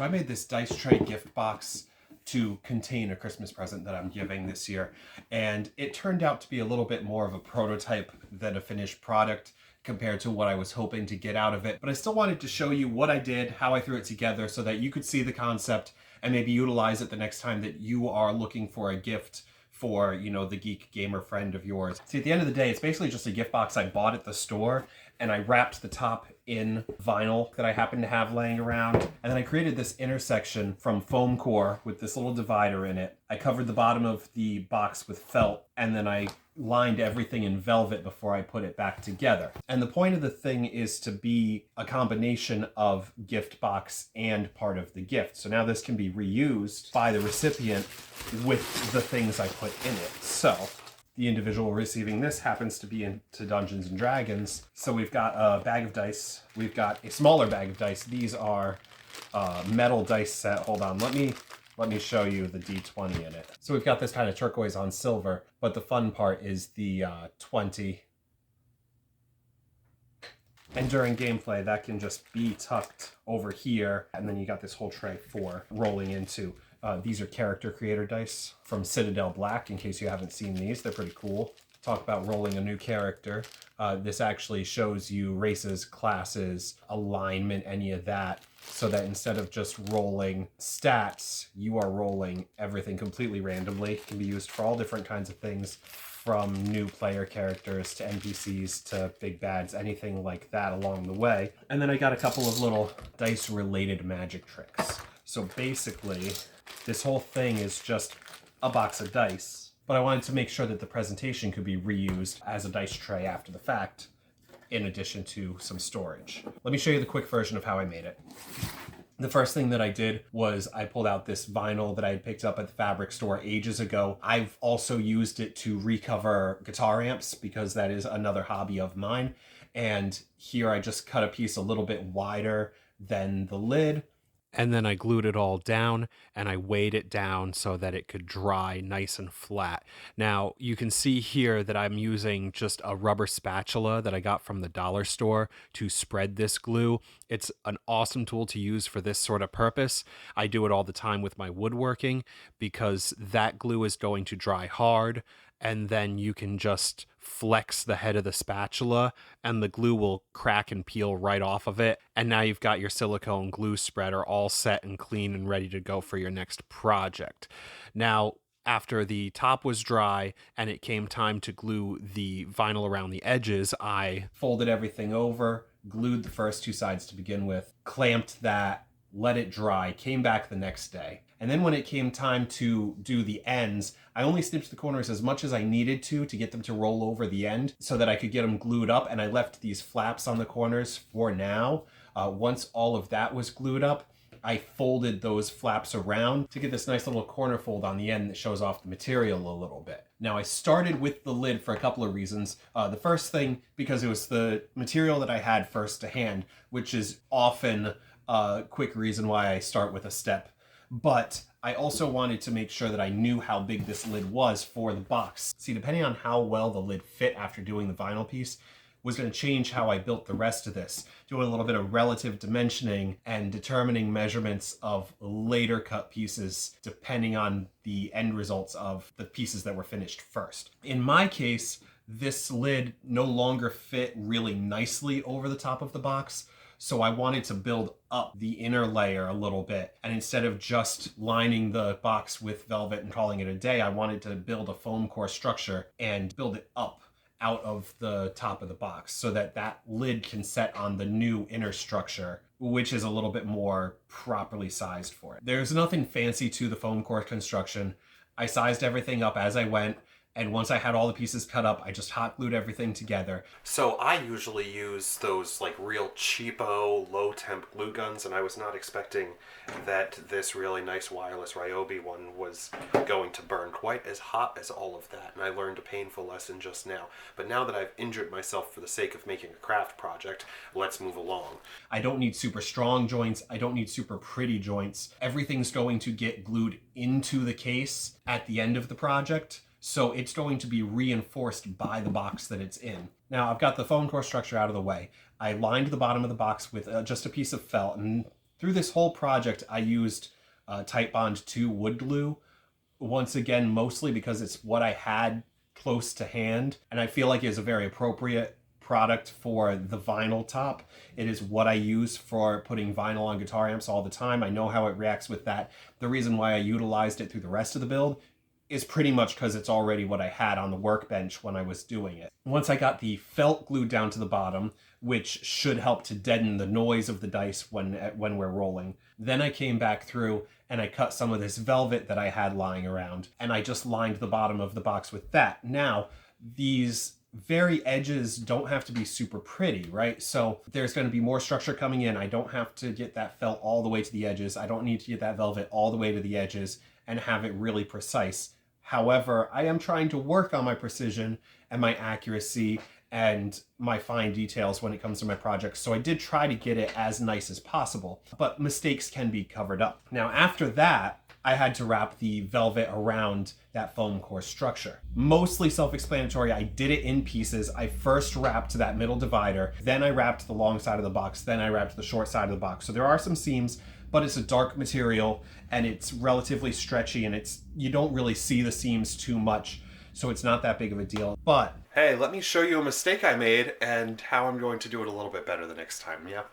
So I made this dice tray gift box to contain a Christmas present that I'm giving this year. And it turned out to be a little bit more of a prototype than a finished product compared to what I was hoping to get out of it. But I still wanted to show you what I did, how I threw it together, so that you could see the concept and maybe utilize it the next time that you are looking for a gift for, you know, the geek gamer friend of yours. See, at the end of the day, it's basically just a gift box I bought at the store, and I wrapped the top in vinyl that I happened to have laying around. And then I created this intersection from foam core with this little divider in it. I covered the bottom of the box with felt, and then I lined everything in velvet before I put it back together. And the point of the thing is to be a combination of gift box and part of the gift. So now this can be reused by the recipient with the things I put in it. So the individual receiving this happens to be into Dungeons and Dragons. So we've got a bag of dice. We've got a smaller bag of dice. These are metal dice set. Hold on, let me show you the D20 in it. So we've got this kind of turquoise on silver, but the fun part is the 20. And during gameplay, that can just be tucked over here. And then you got this whole tray for rolling into. These are character creator dice from Citadel Black, in case you haven't seen these. They're pretty cool. Talk about rolling a new character. This actually shows you races, classes, alignment, any of that, so that instead of just rolling stats, you are rolling everything completely randomly. It can be used for all different kinds of things, from new player characters to NPCs to big bads, anything like that along the way. And then I got a couple of little dice-related magic tricks. So basically, this whole thing is just a box of dice, but I wanted to make sure that the presentation could be reused as a dice tray after the fact, in addition to some storage. Let me show you the quick version of how I made it. The first thing that I did was I pulled out this vinyl that I had picked up at the fabric store ages ago. I've also used it to recover guitar amps because that is another hobby of mine. And here I just cut a piece a little bit wider than the lid. And then I glued it all down and I weighed it down so that it could dry nice and flat. Now, you can see here that I'm using just a rubber spatula that I got from the dollar store to spread this glue. It's an awesome tool to use for this sort of purpose. I do it all the time with my woodworking because that glue is going to dry hard, and then you can just flex the head of the spatula and the glue will crack and peel right off of it. And now you've got your silicone glue spreader all set and clean and ready to go for your next project. Now, after the top was dry and it came time to glue the vinyl around the edges, I folded everything over, glued the first two sides to begin with, clamped that, let it dry, came back the next day. And then when it came time to do the ends, I only snipped the corners as much as I needed to get them to roll over the end so that I could get them glued up. And I left these flaps on the corners for now. Once all of that was glued up, I folded those flaps around to get this nice little corner fold on the end that shows off the material a little bit. Now, I started with the lid for a couple of reasons. The first thing, because it was the material that I had first to hand, which is often a quick reason why I start with a step. But I also wanted to make sure that I knew how big this lid was for the box. See, depending on how well the lid fit after doing the vinyl piece was going to change how I built the rest of this, doing a little bit of relative dimensioning and determining measurements of later cut pieces depending on the end results of the pieces that were finished first. In my case, this lid no longer fit really nicely over the top of the box, so I wanted to build up the inner layer a little bit. And instead of just lining the box with velvet and calling it a day, I wanted to build a foam core structure and build it up out of the top of the box so that that lid can set on the new inner structure, which is a little bit more properly sized for it. There's nothing fancy to the foam core construction. I sized everything up as I went. And once I had all the pieces cut up, I just hot glued everything together. So I usually use those like real cheapo, low temp glue guns, and I was not expecting that this really nice wireless Ryobi one was going to burn quite as hot as all of that. And I learned a painful lesson just now. But now that I've injured myself for the sake of making a craft project, let's move along. I don't need super strong joints. I don't need super pretty joints. Everything's going to get glued into the case at the end of the project. So it's going to be reinforced by the box that it's in. Now I've got the foam core structure out of the way. I lined the bottom of the box with just a piece of felt, and Through this whole project, I used Titebond 2 wood glue, once again, mostly because it's what I had close to hand, and I feel like it's a very appropriate product for the vinyl top. It is what I use for putting vinyl on guitar amps all the time. I know how it reacts with that. The reason why I utilized it through the rest of the build is pretty much because it's already what I had on the workbench when I was doing it. Once I got the felt glued down to the bottom, which should help to deaden the noise of the dice when we're rolling, then I came back through and I cut some of this velvet that I had lying around, and I just lined the bottom of the box with that. Now, these very edges don't have to be super pretty, right? So there's going to be more structure coming in. I don't have to get that felt all the way to the edges. I don't need to get that velvet all the way to the edges and have it really precise. However, I am trying to work on my precision and my accuracy and my fine details when it comes to my projects. So I did try to get it as nice as possible, but mistakes can be covered up. Now, after that, I had to wrap the velvet around that foam core structure. Mostly self-explanatory. I did it in pieces. I first wrapped that middle divider, then I wrapped the long side of the box, then I wrapped the short side of the box. So there are some seams, but it's a dark material and it's relatively stretchy, and you don't really see the seams too much, so it's not that big of a deal. But hey, let me show you a mistake I made and how I'm going to do it a little bit better the next time. Yeah.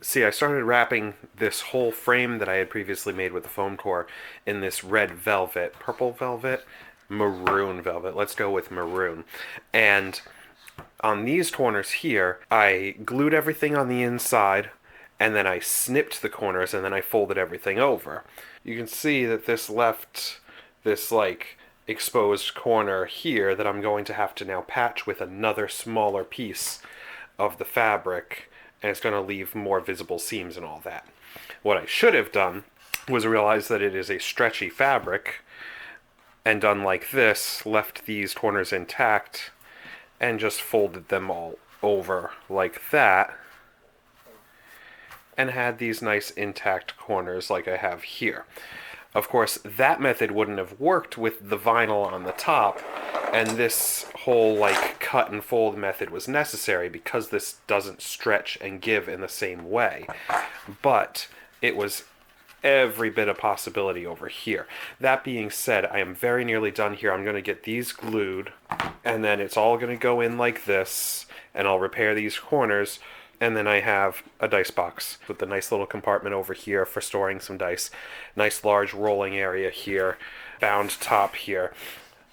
See, I started wrapping this whole frame that I had previously made with the foam core in this red velvet, purple velvet, maroon velvet. Let's go with maroon. And on these corners here, I glued everything on the inside, and then I snipped the corners, and then I folded everything over. You can see that this left this like exposed corner here that I'm going to have to now patch with another smaller piece of the fabric, and it's going to leave more visible seams and all that. What I should have done was realize that it is a stretchy fabric, and done like this, left these corners intact, and just folded them all over like that, and had these nice intact corners like I have here. Of course, that method wouldn't have worked with the vinyl on the top, and this whole like cut and fold method was necessary because this doesn't stretch and give in the same way. But it was every bit of possibility over here. That being said, I am very nearly done here. I'm going to get these glued, and then it's all going to go in like this, and I'll repair these corners. And then I have a dice box with the nice little compartment over here for storing some dice. Nice large rolling area here. Bound top here.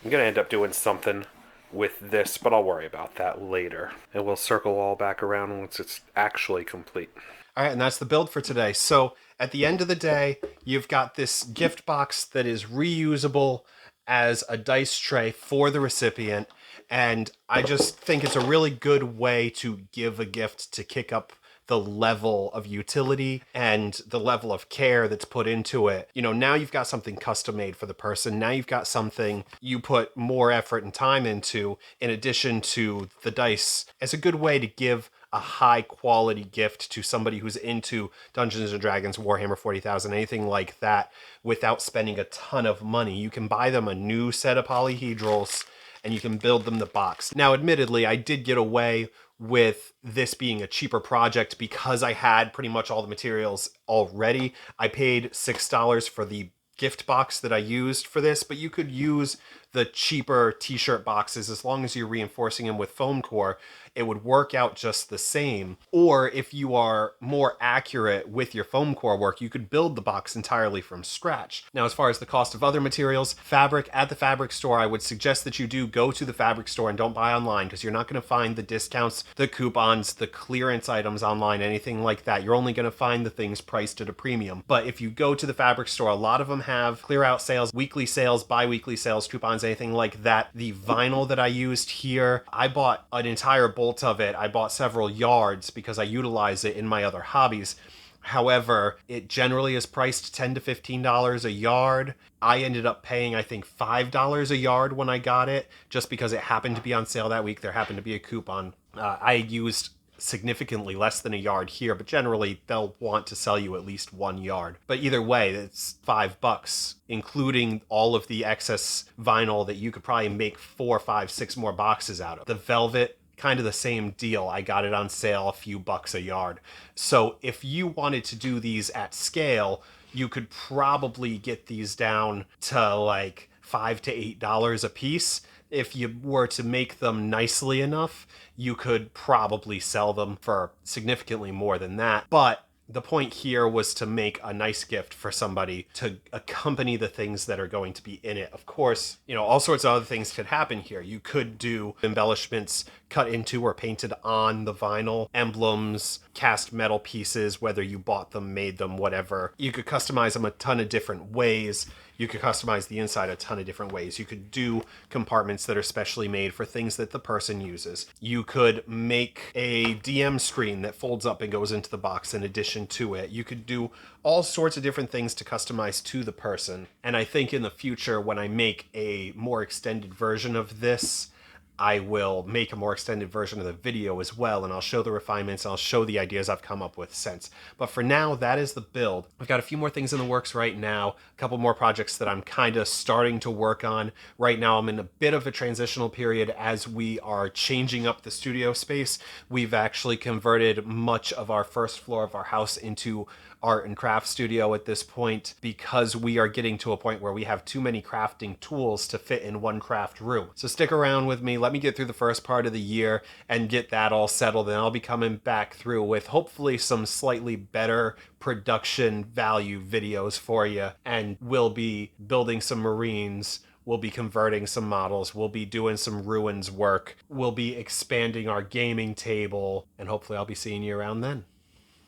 I'm going to end up doing something with this, but I'll worry about that later. And we'll circle all back around once it's actually complete. All right, and that's the build for today. So at the end of the day, you've got this gift box that is reusable as a dice tray for the recipient. And I just think it's a really good way to give a gift to kick up the level of utility and the level of care that's put into it. You know, now you've got something custom made for the person. Now you've got something you put more effort and time into in addition to the dice. It's a good way to give a high quality gift to somebody who's into Dungeons and Dragons, Warhammer 40,000, anything like that, without spending a ton of money. You can buy them a new set of polyhedrals and you can build them the box. Now, admittedly, I did get away with this being a cheaper project because I had pretty much all the materials already. I paid $6 for the gift box that I used for this, but you could use the cheaper t-shirt boxes as long as you're reinforcing them with foam core. It would work out just the same. Or if you are more accurate with your foam core work, you could build the box entirely from scratch. Now, as far as the cost of other materials, fabric at the fabric store, I would suggest that you do go to the fabric store and don't buy online, because you're not going to find the discounts, the coupons, the clearance items online, anything like that. You're only going to find the things priced at a premium. But if you go to the fabric store, a lot of them have clear out sales, weekly sales, bi-weekly sales, coupons, anything like that. The vinyl that I used here, I bought an entire bolt of it. I bought several yards because I utilize it in my other hobbies. However, it generally is priced $10 to $15 a yard. I ended up paying, I think, $5 a yard when I got it, just because it happened to be on sale that week. There happened to be a coupon. I used significantly less than a yard here, but generally they'll want to sell you at least 1 yard. But either way, it's $5, including all of the excess vinyl that you could probably make 4, 5, 6 more boxes out of. The velvet kind of the same deal. I got it on sale, a few bucks a yard. So if you wanted to do these at scale, you could probably get these down to like $5 to $8 a piece. If you were to make them nicely enough, you could probably sell them for significantly more than that. But the point here was to make a nice gift for somebody to accompany the things that are going to be in it. Of course, all sorts of other things could happen here. You could do embellishments cut into or painted on the vinyl, emblems, cast metal pieces, whether you bought them, made them, whatever. You could customize them a ton of different ways. You could customize the inside a ton of different ways. You could do compartments that are specially made for things that the person uses. You could make a DM screen that folds up and goes into the box in addition to it. You could do all sorts of different things to customize to the person. And I think in the future, when I make a more extended version of this, I will make a more extended version of the video as well, and I'll show the refinements, and I'll show the ideas I've come up with since. But for now, that is the build. I've got a few more things in the works right now, a couple more projects that I'm kind of starting to work on. Right now, I'm in a bit of a transitional period as we are changing up the studio space. We've actually converted much of our first floor of our house into art and craft studio at this point because we are getting to a point where we have too many crafting tools to fit in one craft room. So stick around with me. Let me get through the first part of the year and get that all settled, and I'll be coming back through with hopefully some slightly better production value videos for you, and we'll be building some marines. We'll be converting some models. We'll be doing some ruins work. We'll be expanding our gaming table, and hopefully I'll be seeing you around then.